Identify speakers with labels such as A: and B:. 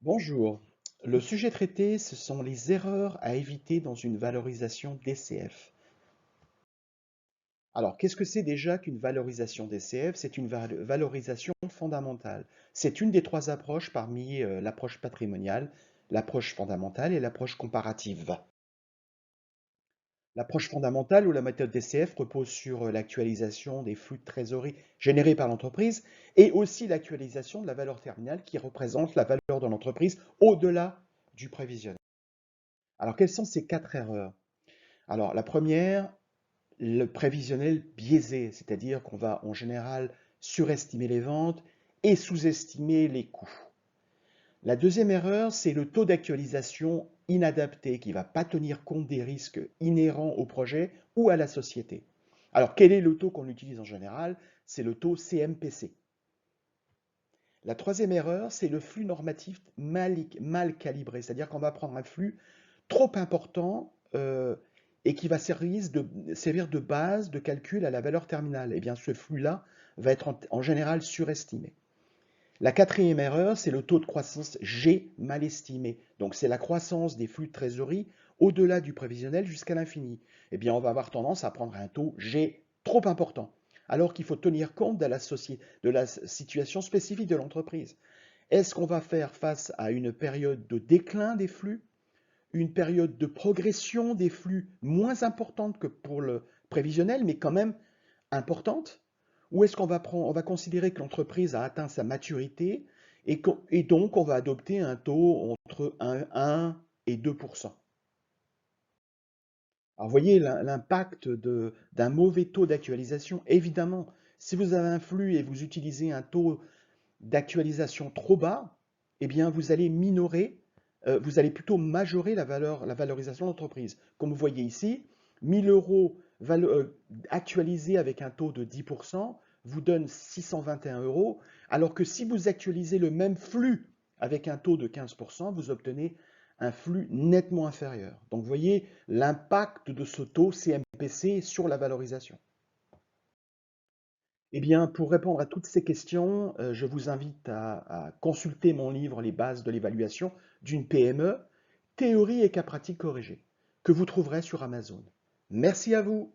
A: Bonjour. Le sujet traité, ce sont les erreurs à éviter dans une valorisation DCF. Alors, qu'est-ce que c'est déjà qu'une valorisation DCF? C'est une valorisation fondamentale. C'est une des trois approches parmi l'approche patrimoniale, l'approche fondamentale et l'approche comparative. L'approche fondamentale ou la méthode DCF repose sur l'actualisation des flux de trésorerie générés par l'entreprise et aussi l'actualisation de la valeur terminale qui représente la valeur de l'entreprise au-delà du prévisionnel. Alors, quelles sont ces quatre erreurs? Alors, la première, le prévisionnel biaisé, c'est-à-dire qu'on va en général surestimer les ventes et sous-estimer les coûts. La deuxième erreur, c'est le taux d'actualisation inadapté qui ne va pas tenir compte des risques inhérents au projet ou à la société. Alors, quel est le taux qu'on utilise en général? C'est le taux CMPC. La troisième erreur, c'est le flux normatif mal calibré, c'est-à-dire qu'on va prendre un flux trop important et qui va servir de base de calcul à la valeur terminale. Eh bien, ce flux-là va être en général surestimé. La quatrième erreur, c'est le taux de croissance G mal estimé. Donc, c'est la croissance des flux de trésorerie au-delà du prévisionnel jusqu'à l'infini. Eh bien, on va avoir tendance à prendre un taux G trop important, alors qu'il faut tenir compte de la situation spécifique de l'entreprise. Est-ce qu'on va faire face à une période de déclin des flux, une période de progression des flux moins importante que pour le prévisionnel, mais quand même importante? Ou est-ce on va considérer que l'entreprise a atteint sa maturité et donc on va adopter un taux entre 1 et 2%? Alors, vous voyez l'impact d'un mauvais taux d'actualisation. Évidemment, si vous avez un flux et vous utilisez un taux d'actualisation trop bas, eh bien, vous allez plutôt majorer la valorisation de l'entreprise. Comme vous voyez ici, 1000 euros actualisés avec un taux de 10% vous donne 621 euros, alors que si vous actualisez le même flux avec un taux de 15%, vous obtenez un flux nettement inférieur. Donc, vous voyez l'impact de ce taux CMPC sur la valorisation. Eh bien, pour répondre à toutes ces questions, je vous invite à consulter mon livre Les bases de l'évaluation d'une PME, théorie et cas pratiques corrigés, que vous trouverez sur Amazon. Merci à vous.